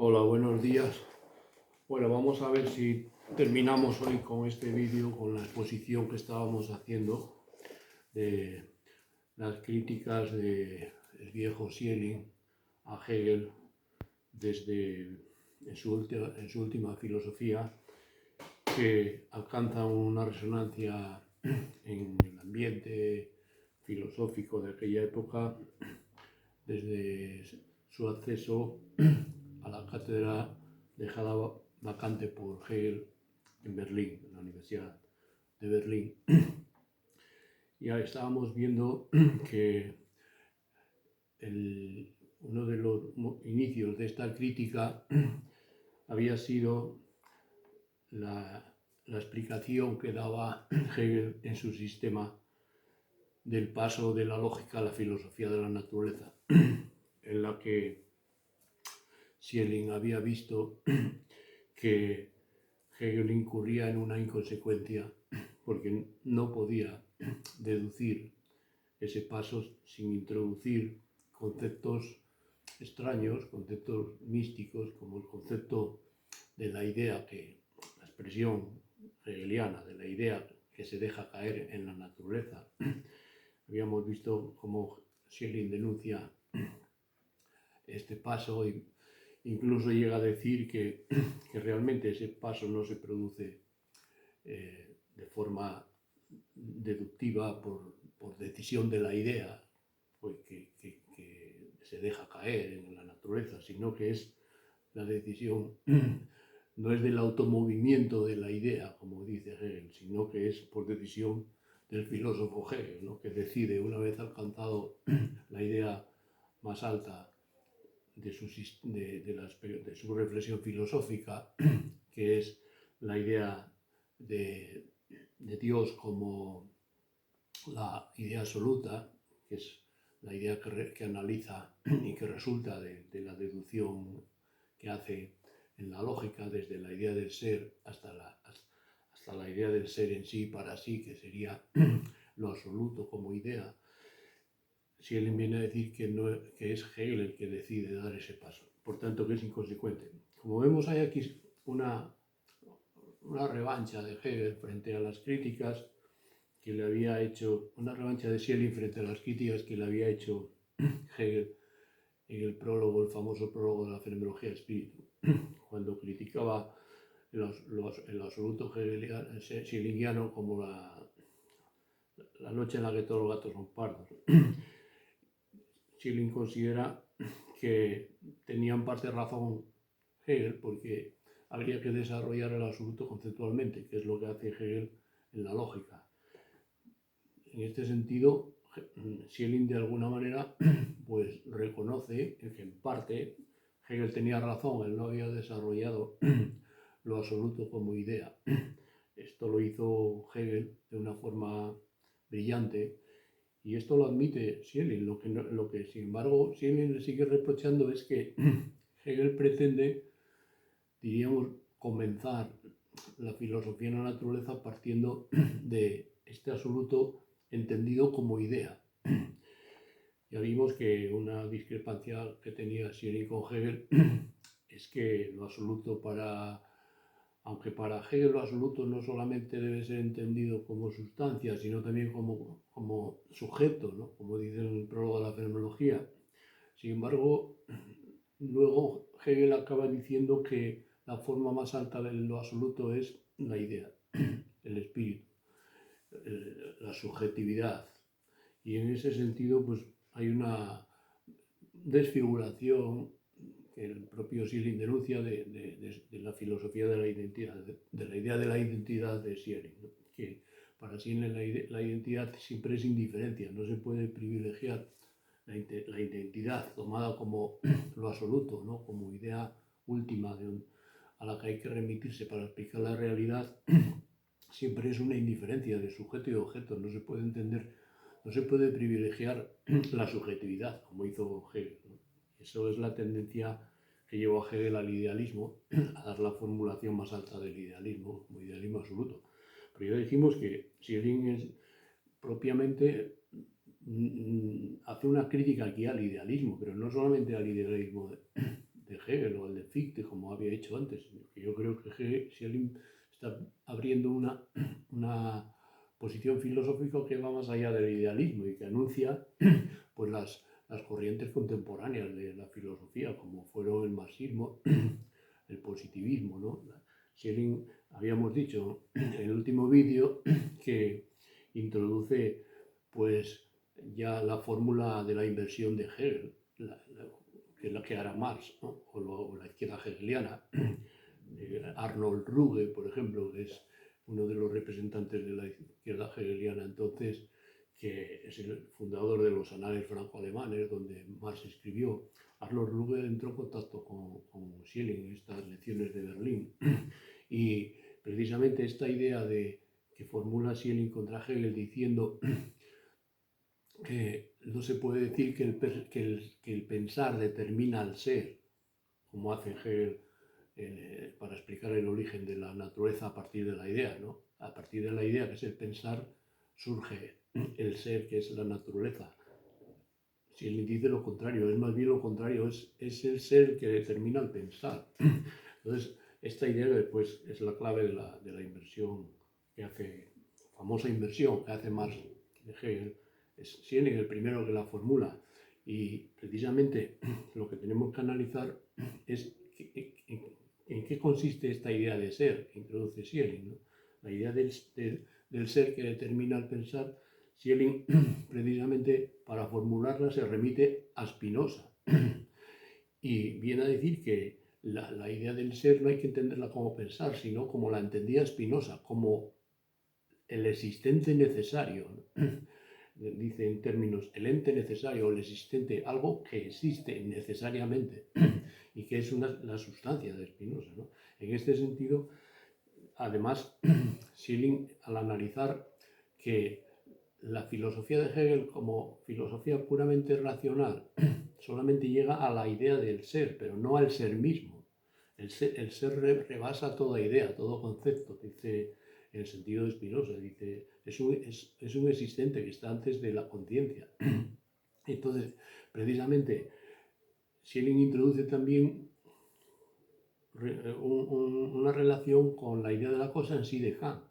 Hola, buenos días. Bueno, vamos a ver si terminamos hoy con este vídeo, con la exposición que estábamos haciendo de las críticas del viejo Schelling a Hegel desde en su última filosofía, que alcanza una resonancia en el ambiente filosófico de aquella época desde su acceso a la cátedra dejada vacante por Hegel en Berlín, en la Universidad de Berlín. Y ahí estábamos viendo que uno de los inicios de esta crítica había sido la explicación que daba Hegel en su sistema del paso de la lógica a la filosofía de la naturaleza, en la que Schelling había visto que Hegel incurría en una inconsecuencia porque no podía deducir ese paso sin introducir conceptos extraños, conceptos místicos, como el concepto de la idea, la expresión hegeliana de la idea que se deja caer en la naturaleza. Habíamos visto cómo Schelling denuncia este paso e incluso llega a decir que realmente ese paso no se produce de forma deductiva por decisión de la idea pues, que se deja caer en la naturaleza, sino que es la decisión, no es del automovimiento de la idea, como dice Hegel, sino que es por decisión del filósofo Hegel, ¿no? Que decide, una vez alcanzado la idea más alta de su reflexión filosófica, que es la idea de Dios como la idea absoluta, que es la idea que analiza y que resulta de la deducción que hace en la lógica, desde la idea del ser hasta la idea del ser en sí para sí, que sería lo absoluto como idea. Si él viene a decir que es Hegel el que decide dar ese paso, por tanto que es inconsecuente. Como vemos, hay aquí una revancha de Hegel frente a las críticas que le había hecho, una revancha de Schelling frente a las críticas que le había hecho Hegel en el prólogo, el famoso prólogo de la fenomenología del espíritu, cuando criticaba el absoluto schillingiano como la noche en la que todos los gatos son pardos. Schelling considera que tenía en parte razón Hegel, porque habría que desarrollar el absoluto conceptualmente, que es lo que hace Hegel en la lógica. En este sentido, Schelling de alguna manera pues reconoce que en parte Hegel tenía razón, él no había desarrollado lo absoluto como idea. Esto lo hizo Hegel de una forma brillante y esto lo admite Schelling. Lo que sin embargo Schelling le sigue reprochando es que Hegel pretende, diríamos, comenzar la filosofía de la naturaleza partiendo de este absoluto entendido como idea. Ya vimos que una discrepancia que tenía Schelling con Hegel es que lo absoluto aunque para Hegel lo absoluto no solamente debe ser entendido como sustancia, sino también como sujeto, ¿no? Como dice en el prólogo de la fenomenología. Sin embargo, luego Hegel acaba diciendo que la forma más alta de lo absoluto es la idea, el espíritu, la subjetividad. Y en ese sentido, pues hay una desfiguración que el propio Schelling denuncia de la filosofía de la identidad, de la idea de la identidad de Schelling, ¿no? Que para Schelling la identidad siempre es indiferencia, no se puede privilegiar la identidad tomada como lo absoluto, ¿no? Como idea última a la que hay que remitirse para explicar la realidad, siempre es una indiferencia de sujeto y objeto, no se puede entender, no se puede privilegiar la subjetividad, como hizo Hegel, ¿no? Eso es la tendencia que llevó a Hegel al idealismo, a dar la formulación más alta del idealismo, como idealismo absoluto. Pero ya dijimos que Schelling propiamente hace una crítica aquí al idealismo, pero no solamente al idealismo de Hegel o al de Fichte, como había hecho antes. Yo creo que Schelling está abriendo una posición filosófica que va más allá del idealismo y que anuncia pues las corrientes contemporáneas de la filosofía, como fueron el marxismo, el positivismo, ¿no? Schelling, habíamos dicho en el último vídeo, que introduce pues ya la fórmula de la inversión de Hegel, que es la que hará Marx, ¿no? o la izquierda hegeliana. Arnold Ruge, por ejemplo, que es uno de los representantes de la izquierda hegeliana entonces, que es el fundador de los anales franco-alemanes, donde Marx escribió. Arnold Ruge entró en contacto con Schelling en estas lecciones de Berlín. Y precisamente esta idea que formula Schelling contra Hegel diciendo que no se puede decir que el pensar determina al ser, como hace Hegel para explicar el origen de la naturaleza a partir de la idea, ¿no? A partir de la idea, que es el pensar, surge el ser, que es la naturaleza. Si él dice lo contrario, es más bien lo contrario, es el ser que determina el pensar. Entonces, esta idea después es la clave de la inversión que hace, famosa inversión que hace Marx de Hegel. Es Schelling el primero que la formula. Y precisamente lo que tenemos que analizar es en qué consiste esta idea de ser que introduce Schelling, ¿no? La idea del ser que determina el pensar. Schelling, precisamente para formularla, se remite a Spinoza y viene a decir que la idea del ser no hay que entenderla como pensar, sino como la entendía Spinoza, como el existente necesario, ¿no? Dice en términos el ente necesario o el existente, algo que existe necesariamente y que es la sustancia de Spinoza, ¿no? En este sentido, además, Schelling, al analizar que la filosofía de Hegel como filosofía puramente racional solamente llega a la idea del ser, pero no al ser mismo. El ser rebasa toda idea, todo concepto, dice en el sentido de Spinoza, dice, es un existente que está antes de la conciencia. Entonces, precisamente, Schelling introduce también una relación con la idea de la cosa en sí de Kant.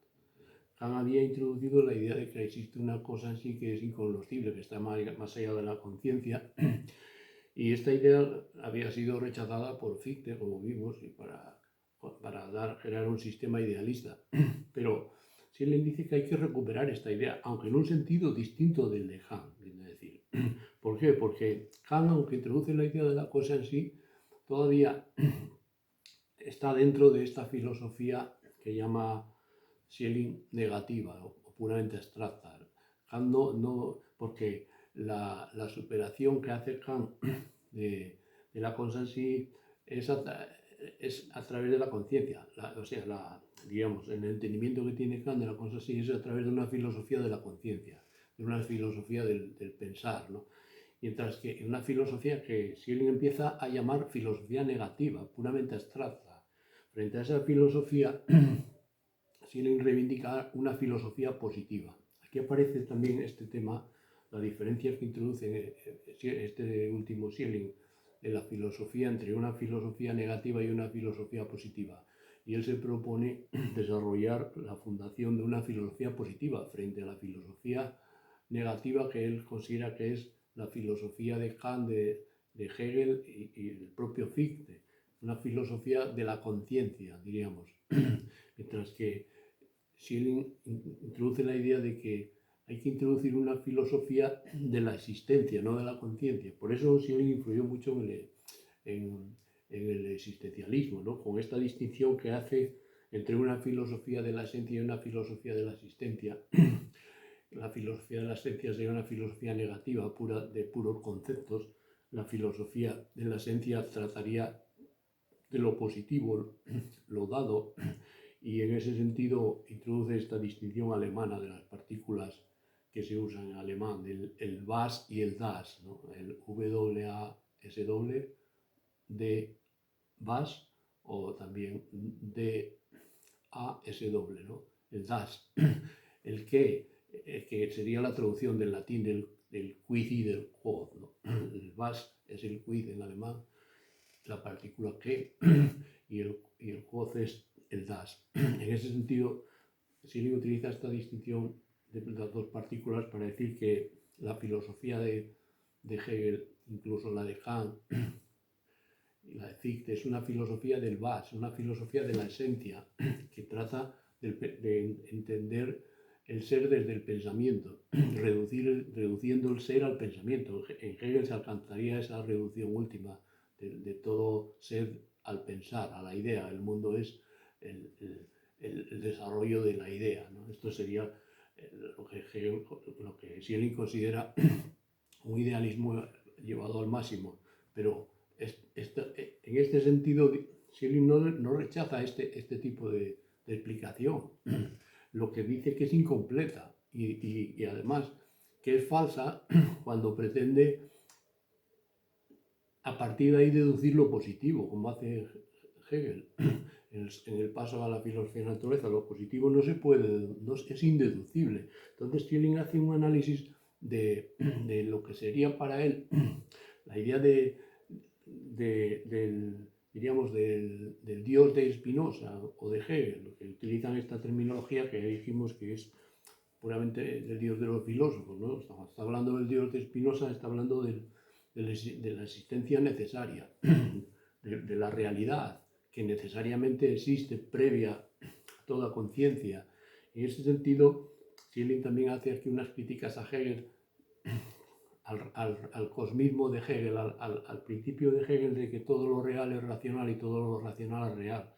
Kant había introducido la idea de que existe una cosa en sí que es incognoscible, que está más allá de la conciencia, y esta idea había sido rechazada por Fichte, como vimos, y para crear un sistema idealista. Pero Schelling dice que hay que recuperar esta idea, aunque en un sentido distinto del de Kant, viene a decir. ¿Por qué? Porque Kant, aunque introduce la idea de la cosa en sí, todavía está dentro de esta filosofía que llama Schelling negativa o puramente abstracta. Kant porque la superación que hace Kant de la cosa en sí es a través de la conciencia. O sea, digamos, el entendimiento que tiene Kant de la cosa en sí es a través de una filosofía de la conciencia, de una filosofía del pensar, ¿no? Mientras que en una filosofía que Schelling empieza a llamar filosofía negativa, puramente abstracta. Frente a esa filosofía, Schelling reivindica una filosofía positiva. Aquí aparece también este tema, la diferencia que introduce este último Schelling de la filosofía entre una filosofía negativa y una filosofía positiva. Y él se propone desarrollar la fundación de una filosofía positiva frente a la filosofía negativa que él considera que es la filosofía de Kant, de Hegel y el propio Fichte, una filosofía de la conciencia, diríamos. Mientras que Schelling introduce la idea de que hay que introducir una filosofía de la existencia, no de la conciencia. Por eso Schelling influyó mucho en el existencialismo, ¿no? Con esta distinción que hace entre una filosofía de la esencia y una filosofía de la existencia. La filosofía de la esencia sería una filosofía negativa, pura, de puros conceptos. La filosofía de la esencia trataría de lo positivo, lo dado, y en ese sentido introduce esta distinción alemana de las partículas que se usan en alemán, el was y el das, ¿no? El WASW de was o también de ASW, ¿no? El das, el que sería la traducción del latín del quid y del quod, ¿no? El was es el quid en alemán la partícula Q y el Quoz es el das. En ese sentido, Schelling utiliza esta distinción de las dos partículas para decir que la filosofía de Hegel, incluso la de Kant y la de Fichte, es una filosofía del was, una filosofía de la esencia, que trata de entender el ser desde el pensamiento, reduciendo el ser al pensamiento. En Hegel se alcanzaría esa reducción última de todo ser al pensar, a la idea. El mundo es el desarrollo de la idea, ¿no? Esto sería lo que Schelling considera un idealismo llevado al máximo, pero en este sentido Schelling no rechaza este tipo de explicación, lo que dice que es incompleta y además que es falsa cuando pretende a partir de ahí deducir lo positivo, como hace Hegel. En el paso a la filosofía de la naturaleza, lo positivo no se puede, es indeducible. Entonces Schelling hace un análisis de lo que sería para él la idea diríamos, del Dios de Spinoza o de Hegel, que utilizan esta terminología que dijimos que es puramente del Dios de los filósofos, ¿no? Está hablando del Dios de Spinoza, está hablando de la existencia necesaria, de la realidad que necesariamente existe previa a toda conciencia. En ese sentido, Schelling también hace aquí unas críticas a Hegel, al cosmismo de Hegel, al principio de Hegel de que todo lo real es racional y todo lo racional es real.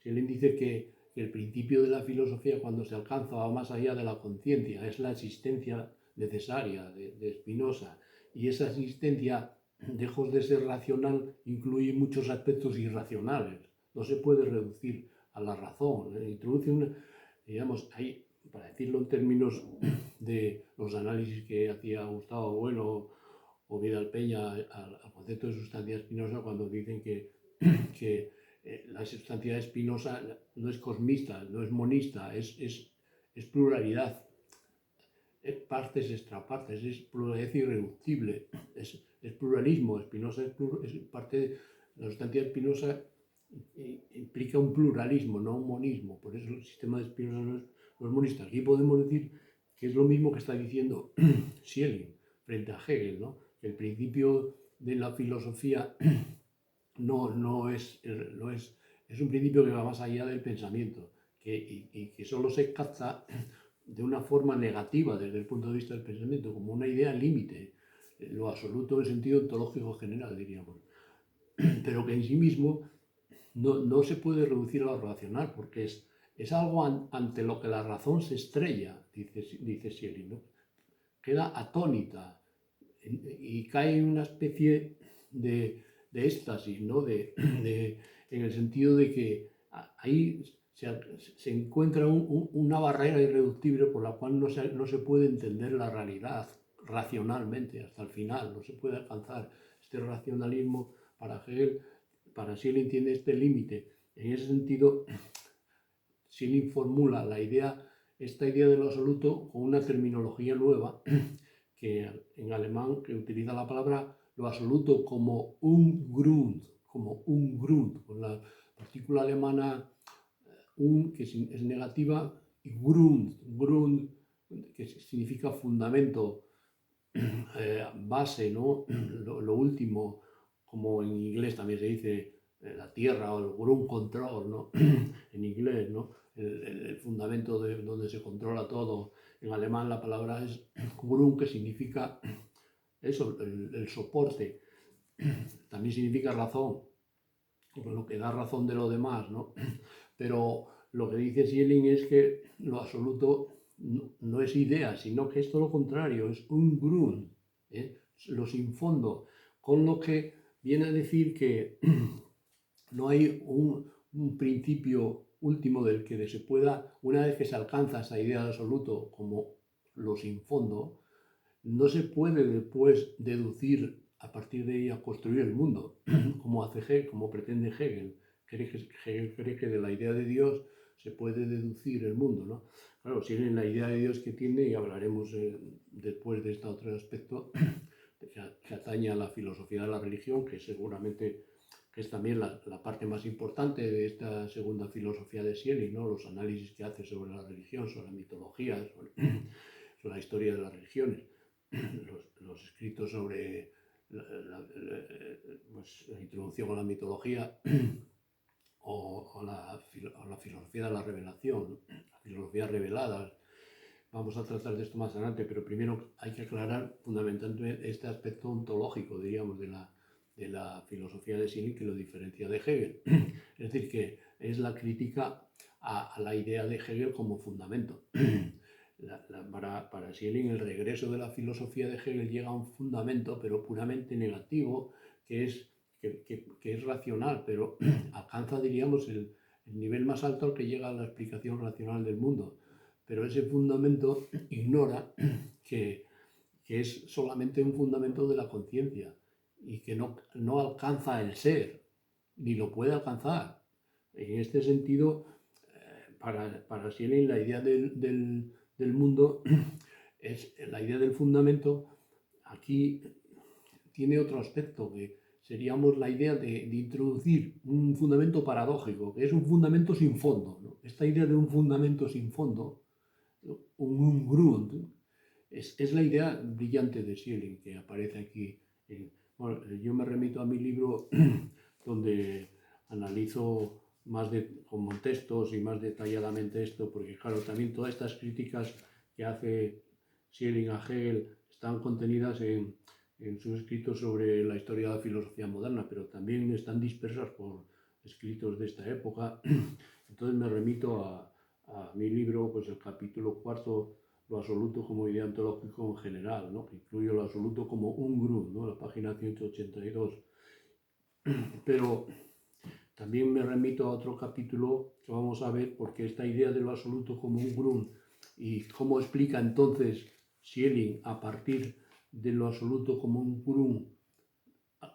Schelling dice que el principio de la filosofía, cuando se alcanza, va más allá de la conciencia, es la existencia necesaria de Spinoza. Y esa existencia, lejos de ser racional, incluye muchos aspectos irracionales. No se puede reducir a la razón. Introduce digamos, ahí, para decirlo en términos de los análisis que hacía Gustavo Bueno o Vidal Peña al concepto de sustancia espinosa, cuando dicen que la sustancia espinosa no es cosmista, no es monista, es pluralidad, es partes extrapartes, es pluralidad irreductible, es pluralismo. Spinoza es parte de la sustancia espinosa, implica un pluralismo, no un monismo. Por eso el sistema de Spinoza no es monista. Aquí podemos decir que es lo mismo que está diciendo Schelling frente a Hegel, ¿no? Que el principio de la filosofía es un principio que va más allá del pensamiento, y que solo se capta de una forma negativa desde el punto de vista del pensamiento, como una idea límite, lo absoluto en sentido ontológico general, diríamos, pero que en sí mismo no se puede reducir a lo racional, porque es algo ante lo que la razón se estrella, dice Schelling, ¿no? Queda atónita y cae en una especie de éxtasis, ¿no? En el sentido de que ahí se encuentra una barrera irreductible por la cual no se puede entender la realidad racionalmente hasta el final, no se puede alcanzar este racionalismo. Para Hegel, para Schelling, entiende este límite. En ese sentido, Schelling formula esta idea de lo absoluto con una terminología nueva, que en alemán, que utiliza la palabra lo absoluto como un Grund, con la partícula alemana que es negativa, y Grund, que significa fundamento, base, ¿no? Lo último, como en inglés también se dice la tierra o el Grund Control, ¿no? En inglés, ¿no? El fundamento de donde se controla todo. En alemán la palabra es Grund, que significa eso, el soporte. También significa razón, lo que da razón de lo demás, ¿no? Pero lo que dice Schelling es que lo absoluto no es idea, sino que es todo lo contrario, es un Grund, lo sin fondo, con lo que viene a decir que no hay un principio último del que se pueda, una vez que se alcanza esa idea de absoluto como lo sin fondo, no se puede después deducir a partir de ella construir el mundo, como hace Hegel, como pretende Hegel. Hegel cree que de la idea de Dios se puede deducir el mundo, ¿no? Claro, si en la idea de Dios que tiene, y hablaremos después de este otro aspecto que atañe a la filosofía de la religión, que seguramente que es también la parte más importante de esta segunda filosofía de Schelling, ¿no? Los análisis que hace sobre la religión, sobre la mitología, sobre la historia de las religiones, los escritos sobre pues, la introducción a la mitología o la filosofía de la revelación, ¿no? La filosofía revelada. Vamos a tratar de esto más adelante, pero primero hay que aclarar fundamentalmente este aspecto ontológico, diríamos, de la filosofía de Schelling que lo diferencia de Hegel. Es decir, que es la crítica a la idea de Hegel como fundamento. Para Schelling el regreso de la filosofía de Hegel llega a un fundamento, pero puramente negativo, que es racional, pero alcanza, diríamos, el nivel más alto al que llega la explicación racional del mundo. Pero ese fundamento ignora que es solamente un fundamento de la conciencia y que no alcanza el ser, ni lo puede alcanzar. En este sentido, para Schelling la idea del mundo es la idea del fundamento. Aquí tiene otro aspecto, que seríamos la idea de introducir un fundamento paradójico, que es un fundamento sin fondo, ¿no? Esta idea de un fundamento sin fondo, un Grund, es la idea brillante de Schelling que aparece aquí. Bueno, yo me remito a mi libro donde analizo como textos y más detalladamente esto, porque claro, también todas estas críticas que hace Schelling a Hegel están contenidas en sus escritos sobre la historia de la filosofía moderna, pero también están dispersas por escritos de esta época. Entonces me remito a mi libro, pues el capítulo 4, lo absoluto como idea ontológico en general, ¿no? Que incluye lo absoluto como un Grund, ¿no? La página 182. Pero también me remito a otro capítulo que vamos a ver, porque esta idea de lo absoluto como un Grund y cómo explica entonces Schelling a partir de lo absoluto como un Grund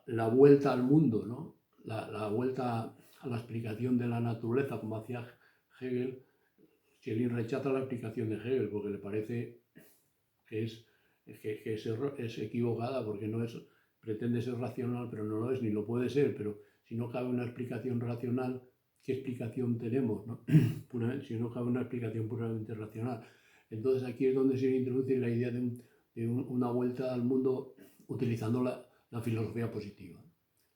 la vuelta al mundo, ¿no? La vuelta a la explicación de la naturaleza, como hacía Hegel. Schelling rechaza la explicación de Hegel porque le parece que es equivocada, porque pretende ser racional, pero no lo es, ni lo puede ser. Pero si no cabe una explicación racional, ¿qué explicación tenemos, no? Si no cabe una explicación puramente racional. Entonces aquí es donde se introduce la idea de una vuelta al mundo utilizando la filosofía positiva.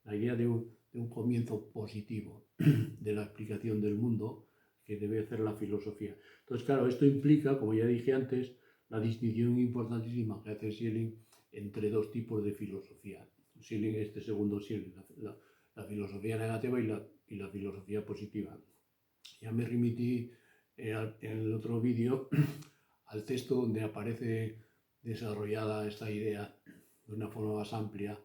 La idea de un comienzo positivo de la explicación del mundo que debe hacer la filosofía. Entonces, claro, esto implica, como ya dije antes, la distinción importantísima que hace Schelling entre dos tipos de filosofía. Este segundo Schelling, la filosofía negativa y la filosofía positiva. Ya me remití en el otro vídeo al texto donde aparece desarrollada esta idea de una forma más amplia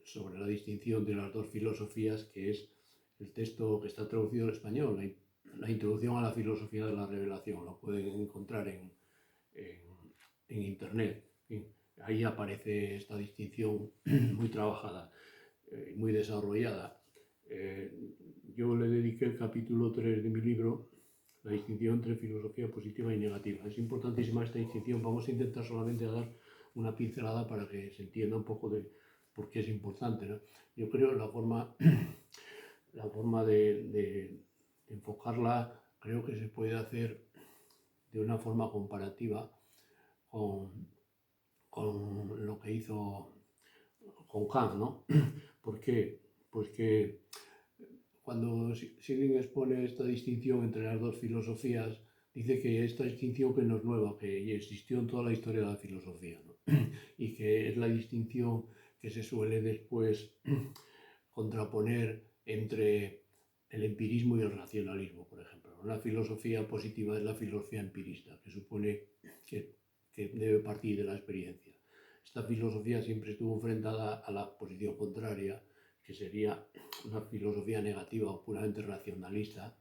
sobre la distinción de las dos filosofías, que es el texto que está traducido al español, la introducción a la filosofía de la revelación. Lo pueden encontrar en internet. Ahí aparece esta distinción muy trabajada, muy desarrollada. Yo le dediqué el capítulo 3 de mi libro, la distinción entre filosofía positiva y negativa. Es importantísima esta distinción. Vamos a intentar solamente dar una pincelada para que se entienda un poco de por qué es importante, ¿no? Yo creo la forma de enfocarla, creo que se puede hacer de una forma comparativa con lo que hizo con Kant, ¿no? ¿Por qué? Pues que cuando Schelling expone esta distinción entre las dos filosofías, dice que esta distinción que no es nueva, que existió en toda la historia de la filosofía, ¿no? Y que es la distinción que se suele después contraponer entre el empirismo y el racionalismo, por ejemplo. La filosofía positiva es la filosofía empirista, que supone que debe partir de la experiencia. Esta filosofía siempre estuvo enfrentada a la posición contraria, que sería una filosofía negativa o puramente racionalista,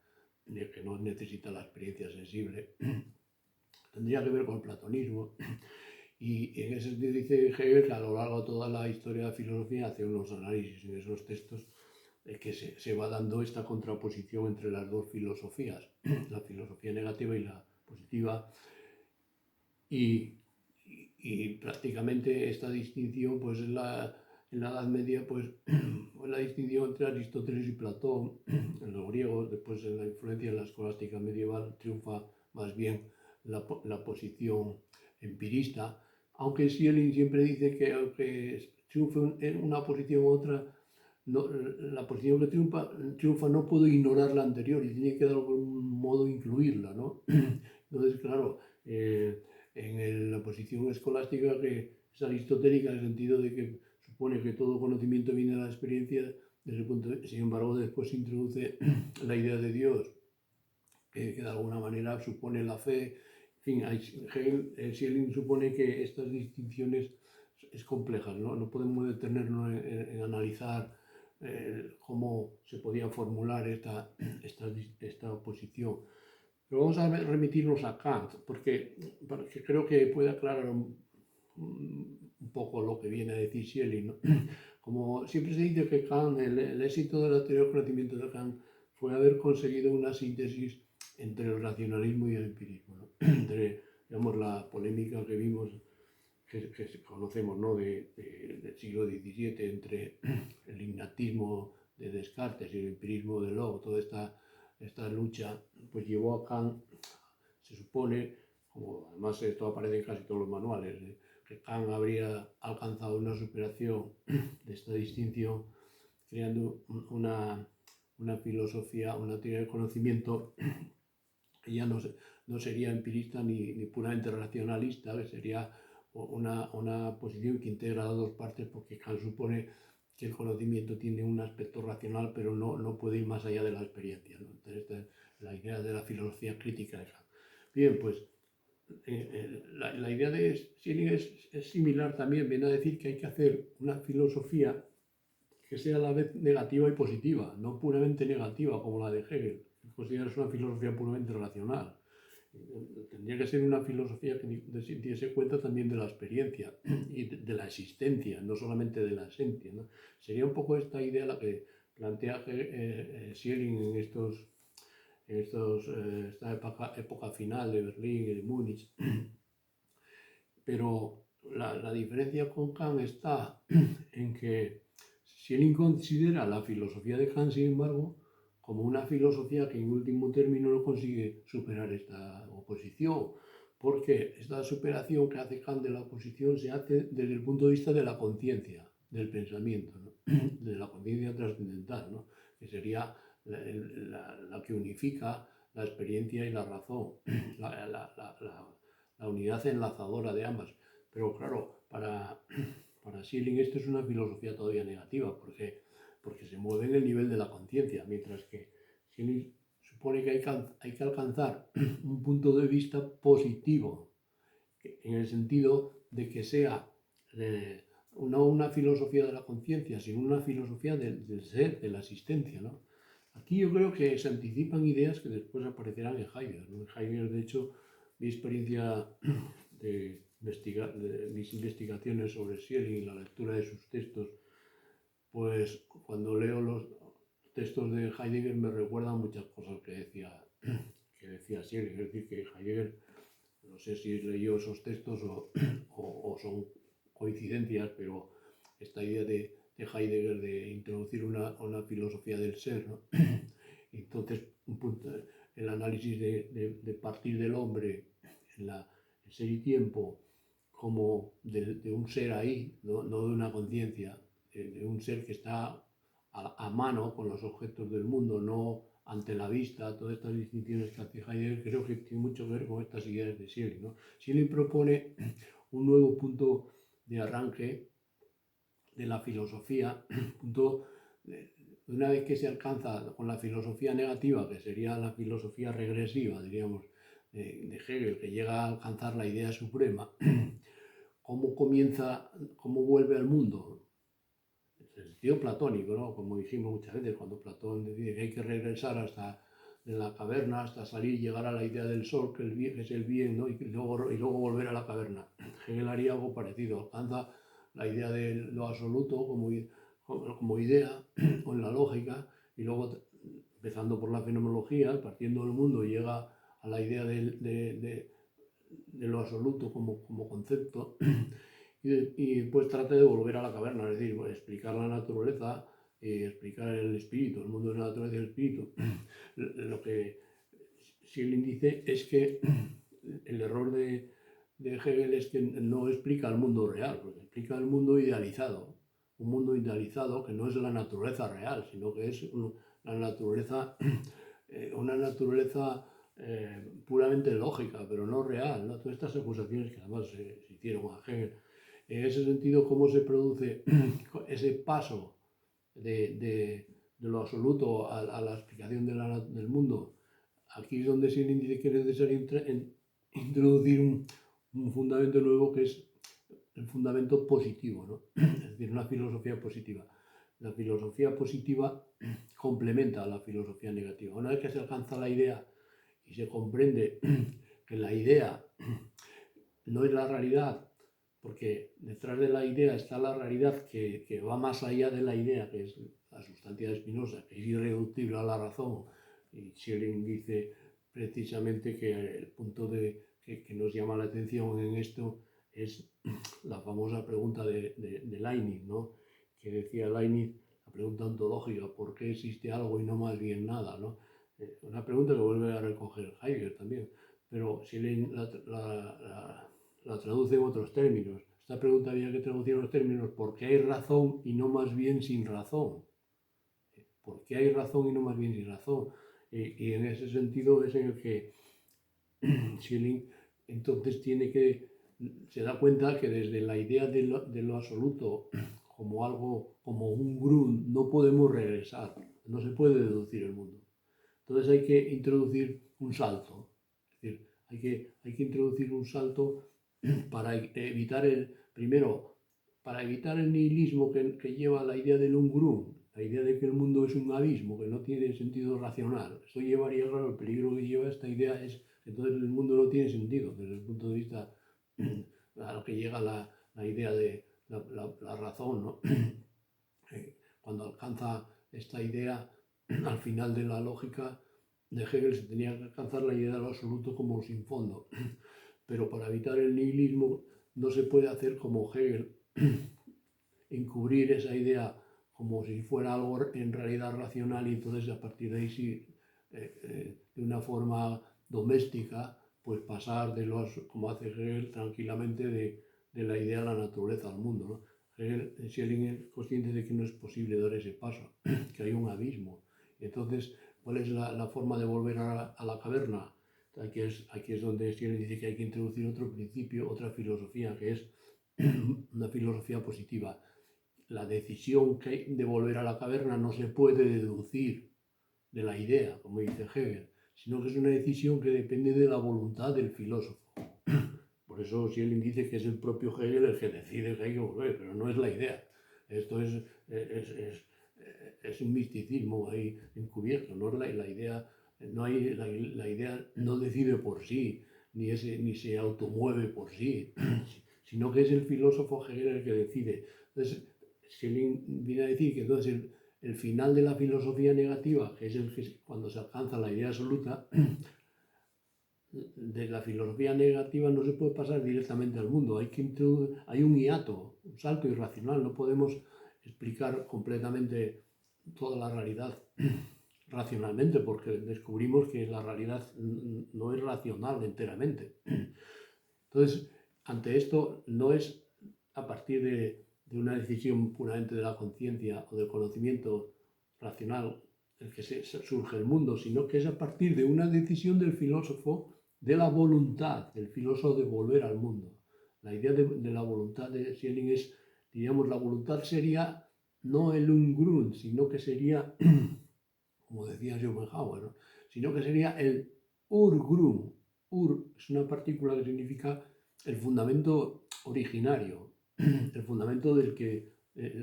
que no necesita la experiencia sensible. Tendría que ver con el platonismo. Y en ese sentido dice Hegel que a lo largo de toda la historia de la filosofía hace unos análisis en esos textos que se va dando esta contraposición entre las dos filosofías, la filosofía negativa y la positiva, y prácticamente esta distinción pues es en la Edad Media, pues, la distinción entre Aristóteles y Platón, en los griegos, después en la influencia de la escolástica medieval, triunfa más bien la posición empirista, aunque Schelling siempre dice que aunque triunfe en una posición u otra, no, la posición que triunfa no puedo ignorar la anterior y tiene que de algún modo incluirla, ¿no? Entonces, claro, la posición escolástica que es aristotélica en el sentido de que supone que todo conocimiento viene de la experiencia, sin embargo, después se introduce la idea de Dios, que de alguna manera supone la fe. En fin, Schelling supone que estas distinciones es complejas, ¿no? No podemos detenernos en analizar cómo se podía formular esta oposición. Pero vamos a remitirnos a Kant, porque creo que puede aclarar un poco lo que viene a decir Schelling, ¿no? Como siempre se dice que Kant, el éxito de la teoría del conocimiento de Kant fue haber conseguido una síntesis entre el racionalismo y el empirismo, ¿no? Entre, digamos, la polémica que vimos, que conocemos, ¿no? Del siglo XVII entre el ignatismo de Descartes y el empirismo de Locke, toda esta lucha, pues llevó a Kant, se supone, como además esto aparece en casi todos los manuales, que Kant habría alcanzado una superación de esta distinción creando una filosofía, una teoría del conocimiento que ya no sería empirista ni puramente racionalista, que sería una posición que integra las dos partes, porque Kant supone que el conocimiento tiene un aspecto racional, pero no puede ir más allá de la experiencia, ¿no? Entonces, esta es la idea de la filosofía crítica de Kant. Bien, pues la idea de Schelling es similar también, viene a decir que hay que hacer una filosofía que sea a la vez negativa y positiva, no puramente negativa como la de Hegel, que considera una filosofía puramente racional. Tendría que ser una filosofía que diese cuenta también de la experiencia y de la existencia, no solamente de la esencia, ¿no? Sería un poco esta idea la que plantea Schelling esta época final de Berlín y de Múnich. Pero la diferencia con Kant está en que Schelling considera la filosofía de Kant, sin embargo, como una filosofía que en último término no consigue superar esta oposición, porque esta superación que hace Kant de la oposición se hace desde el punto de vista de la conciencia, del pensamiento, ¿no? De la conciencia trascendental, ¿no? Que sería la que unifica la experiencia y la razón, la unidad enlazadora de ambas. Pero claro, para Schelling esto es una filosofía todavía negativa, porque se mueve en el nivel de la conciencia, mientras que Schelling supone que hay que alcanzar un punto de vista positivo, en el sentido de que sea no una filosofía de la conciencia, sino una filosofía del ser, de la existencia, ¿no? Aquí yo creo que se anticipan ideas que después aparecerán en Heidegger, ¿no? En Heidegger, de hecho, mi experiencia de mis investigaciones sobre Schelling y la lectura de sus textos, pues cuando leo los textos de Heidegger me recuerdan muchas cosas que decía Schelling. Es decir, que Heidegger, no sé si leyó esos textos o son coincidencias, pero esta idea de Heidegger de introducir una filosofía del ser, ¿no? Entonces, el análisis de partir del hombre en el ser y tiempo como de un ser ahí, no de una conciencia, de un ser que está a mano con los objetos del mundo, no ante la vista. Todas estas distinciones que hace Heidegger creo que tienen mucho que ver con estas ideas de Schelling, ¿no? Schelling propone un nuevo punto de arranque de la filosofía, punto una vez que se alcanza con la filosofía negativa, que sería la filosofía regresiva, diríamos, de Hegel, que llega a alcanzar la idea suprema, cómo vuelve al mundo. En el sentido platónico, ¿no? Como dijimos muchas veces, cuando Platón decide que hay que regresar hasta de la caverna, hasta salir y llegar a la idea del sol, que es el bien, ¿no? y luego volver a la caverna. Hegel haría algo parecido, alcanza la idea de lo absoluto como idea, con la lógica, y luego, empezando por la fenomenología, partiendo del mundo, llega a la idea de lo absoluto como concepto, y después trata de volver a la caverna, es decir, explicar la naturaleza, explicar el espíritu, el mundo de la naturaleza y el espíritu. Lo que Schelling dice es que el error de Hegel es que no explica el mundo real, porque explica el mundo idealizado, un mundo idealizado que no es la naturaleza real, sino que es la naturaleza, una naturaleza puramente lógica, pero no real, ¿no? Todas estas acusaciones que además se hicieron a Hegel. En ese sentido, ¿cómo se produce ese paso de lo absoluto a la explicación del mundo? Aquí es donde se dice que es necesario introducir un fundamento nuevo, que es el fundamento positivo, ¿no? Es decir, una filosofía positiva. La filosofía positiva complementa a la filosofía negativa. Una vez que se alcanza la idea y se comprende que la idea no es la realidad, porque detrás de la idea está la realidad que va más allá de la idea, que es la sustancia de Spinoza, que es irreductible a la razón. Y Schelling dice precisamente que el punto que nos llama la atención en esto es la famosa pregunta de Leibniz, ¿no? Que decía Leibniz, la pregunta ontológica: ¿por qué existe algo y no más bien nada, ¿no? Una pregunta que vuelve a recoger Heidegger también, pero Schelling la traduce en otros términos. Esta pregunta había que traducir en los términos: ¿por qué hay razón y no más bien sin razón? ¿Por qué hay razón y no más bien sin razón? Y en ese sentido es en el que Schelling entonces se da cuenta que desde la idea de lo absoluto como algo, como un Grund, no podemos regresar, no se puede deducir el mundo. Entonces hay que introducir un salto, es decir, hay que introducir un salto para evitar para evitar el nihilismo que lleva la idea del Ungrun, la idea de que el mundo es un abismo, que no tiene sentido racional. Esto llevaría, claro, el peligro que lleva esta idea es que entonces el mundo no tiene sentido desde el punto de vista a lo que llega la idea de la razón, ¿no? Cuando alcanza esta idea, al final de la lógica de Hegel se tenía que alcanzar la idea de lo absoluto como sin fondo. Pero para evitar el nihilismo no se puede hacer como Hegel, encubrir esa idea como si fuera algo en realidad racional, y entonces a partir de ahí sí, de una forma doméstica, pues pasar como hace Hegel tranquilamente, de la idea de la naturaleza al mundo, ¿no? Schelling es consciente de que no es posible dar ese paso, que hay un abismo. Entonces, ¿cuál es la forma de volver a la caverna? Aquí es donde Schelling dice que hay que introducir otro principio, otra filosofía, que es una filosofía positiva. La decisión de volver a la caverna no se puede deducir de la idea, como dice Hegel, sino que es una decisión que depende de la voluntad del filósofo. Por eso Schelling dice que es el propio Hegel el que decide que hay que volver, pero no es la idea. Esto es un misticismo ahí encubierto, no es la idea. No hay, la idea no decide por sí, ni se automueve por sí, sino que es el filósofo Hegel el que decide. Entonces, Schelling viene a decir que entonces el final de la filosofía negativa, que es cuando se alcanza la idea absoluta, de la filosofía negativa no se puede pasar directamente al mundo. Hay un hiato, un salto irracional. No podemos explicar completamente toda la realidad racionalmente, porque descubrimos que la realidad no es racional enteramente. Entonces, ante esto, no es a partir de una decisión puramente de la conciencia o del conocimiento racional el que surge el mundo, sino que es a partir de una decisión del filósofo, de la voluntad del filósofo de volver al mundo. La idea de la voluntad de Schelling es, diríamos, la voluntad sería no el Ungrund, sino que sería, como decía Schopenhauer, ¿no? Sino que sería el Urgrund. Ur es una partícula que significa el fundamento originario, el fundamento del que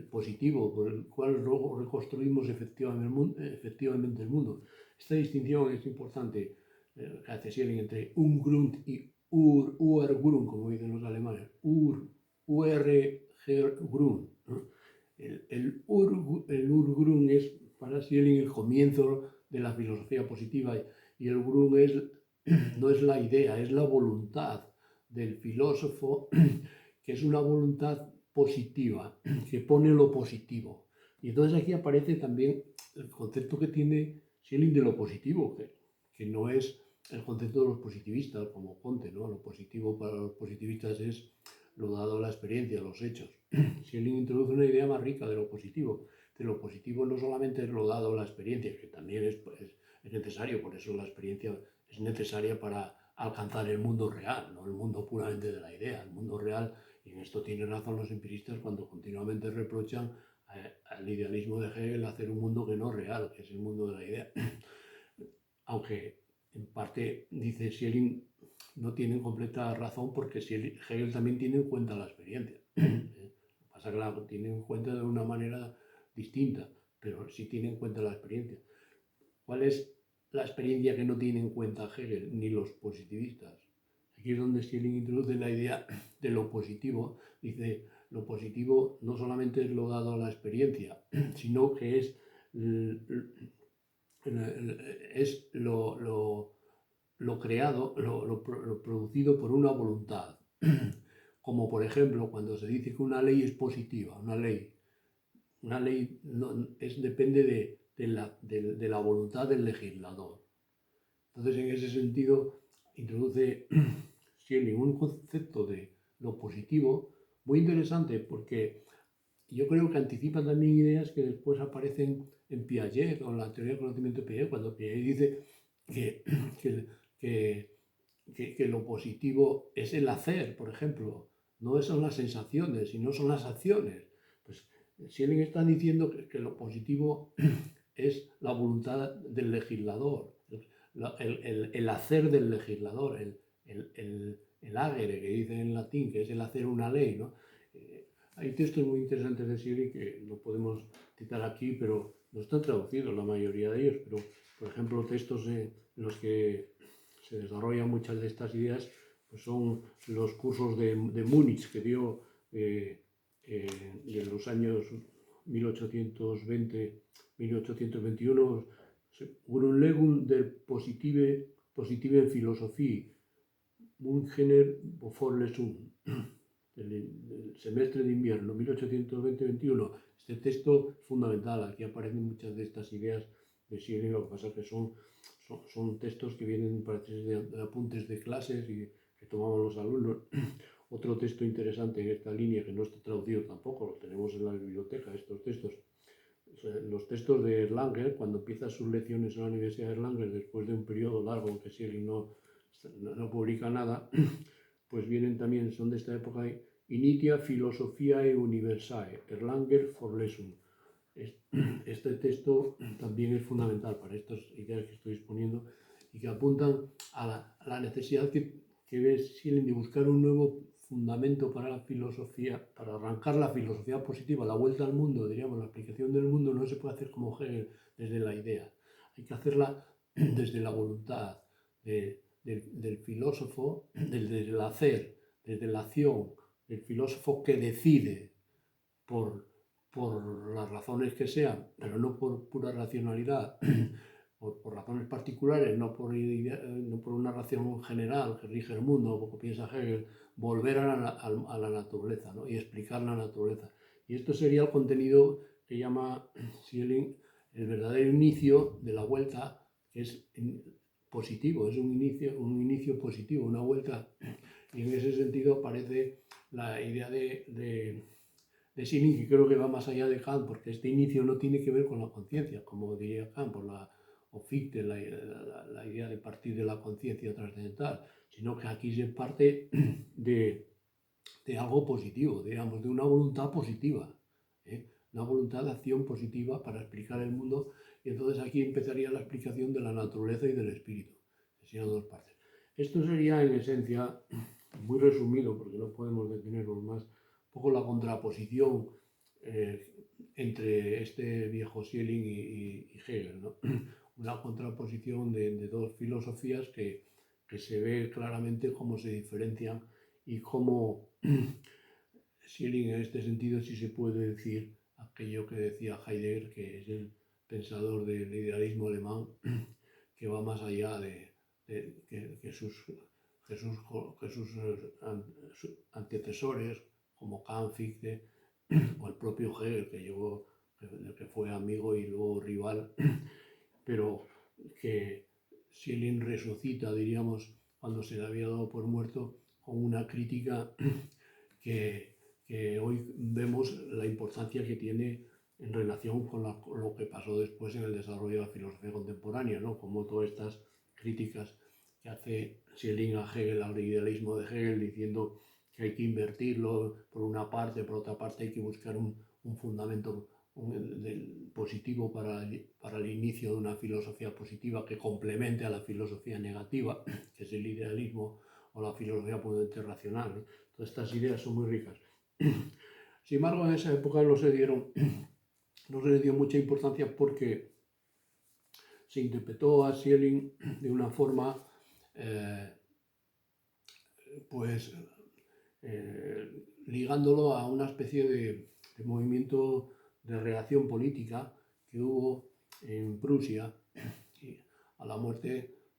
positivo, por el cual luego reconstruimos efectivamente el mundo. Esta distinción es importante, que hace Schelling entre Ungrund y Urgrund, como dicen los alemanes. Urgrund, ¿no? El Urgrund es para Schelling el comienzo de la filosofía positiva, y el Grund no es la idea, es la voluntad del filósofo que es una voluntad positiva, que pone lo positivo. Y entonces aquí aparece también el concepto que tiene Schelling de lo positivo, que no es el concepto de los positivistas, como Comte, ¿no? Lo positivo para los positivistas es lo dado a la experiencia, los hechos. Schelling introduce una idea más rica de lo positivo. De lo positivo no solamente es lo dado a la experiencia, que también es necesario, por eso la experiencia es necesaria para alcanzar el mundo real, no el mundo puramente de la idea, el mundo real. Y en esto tienen razón los empiristas cuando continuamente reprochan al idealismo de Hegel hacer un mundo que no es real, que es el mundo de la idea. Aunque en parte, dice Schelling, no tienen completa razón porque Hegel también tiene en cuenta la experiencia. Lo que pasa es que la tiene en cuenta de una manera distinta, pero sí tiene en cuenta la experiencia. ¿Cuál es la experiencia que no tiene en cuenta Hegel ni los positivistas? Aquí es donde Schelling introduce la idea de lo positivo. Dice, lo positivo no solamente es lo dado a la experiencia, sino que es lo creado, lo producido por una voluntad. Como por ejemplo cuando se dice que una ley es positiva, una ley no, depende de la voluntad del legislador. Entonces, en ese sentido, introduce Schelling un concepto de lo positivo muy interesante porque yo creo que anticipa también ideas que después aparecen en Piaget o en la teoría del conocimiento de Piaget, cuando Piaget dice que lo positivo es el hacer, por ejemplo, no son las sensaciones, sino son las acciones. Pues Schelling está diciendo que lo positivo es la voluntad del legislador, el hacer del legislador, el agere, que dice en latín, que es el hacer una ley, ¿no? Hay textos muy interesantes de Schelling que no podemos citar aquí, pero no están traducidos la mayoría de ellos, pero por ejemplo textos en los que se desarrollan muchas de estas ideas pues son los cursos de Múnich que dio en los años 1820-1821, Grundlegung der Positive Philosophie, Münchener Vorlesung, del semestre de invierno 1820-21. Este texto es fundamental, aquí aparecen muchas de estas ideas de Schelling, lo que pasa es que son textos que vienen parece de apuntes de clases y que tomamos los alumnos. Otro texto interesante en esta línea, que no está traducido tampoco, lo tenemos en la biblioteca, estos textos. Los textos de Erlanger, cuando empieza sus lecciones en la Universidad de Erlanger, después de un periodo largo en que Schelling no publica nada, pues vienen también, son de esta época, Initia Philosophiae Universae, Erlanger Vorlesung. Este texto también es fundamental para estas ideas que estoy exponiendo y que apuntan a la necesidad que ve Schelling de buscar un nuevo fundamento para la filosofía, para arrancar la filosofía positiva, la vuelta al mundo, diríamos, la aplicación del mundo no se puede hacer como Hegel desde la idea, hay que hacerla desde la voluntad del filósofo, desde el hacer, desde la acción, del filósofo que decide por las razones que sean, pero no por pura racionalidad, por razones particulares, no por una razón general que rige el mundo, como piensa Hegel, volver a la naturaleza, ¿no? Y explicar la naturaleza. Y esto sería el contenido que llama Schelling el verdadero inicio de la vuelta, que es positivo, es un inicio positivo, una vuelta. Y en ese sentido aparece la idea de Schelling, que creo que va más allá de Kant, porque este inicio no tiene que ver con la conciencia, como diría Kant, o Fichte, la idea de partir de la conciencia trascendental, sino que aquí se parte de algo positivo, digamos, de una voluntad positiva, una voluntad de acción positiva para explicar el mundo, y entonces aquí empezaría la explicación de la naturaleza y del espíritu, que serían dos partes. Esto sería en esencia, muy resumido, porque no podemos detenernos más, un poco la contraposición entre este viejo Schelling y Hegel, ¿no? Una contraposición de dos filosofías que se ve claramente cómo se diferencian y cómo Schelling en este sentido sí se puede decir aquello que decía Heidegger, que es el pensador del idealismo alemán, que va más allá de que sus antecesores, como Kant, Fichte o el propio Hegel, del que fue amigo y luego rival, pero que Schelling resucita, diríamos, cuando se le había dado por muerto, con una crítica que hoy vemos la importancia que tiene en relación con lo que pasó después en el desarrollo de la filosofía contemporánea, ¿no? Como todas estas críticas que hace Schelling a Hegel, al idealismo de Hegel, diciendo que hay que invertirlo por una parte, por otra parte hay que buscar un fundamento positivo para el inicio de una filosofía positiva que complemente a la filosofía negativa, que es el idealismo o la filosofía puramente racional, ¿no? Todas estas ideas son muy ricas. Sin embargo, en esa época no se le dio mucha importancia porque se interpretó a Schelling de una forma, pues, ligándolo a una especie de movimiento de reacción política que hubo en Prusia a la muerte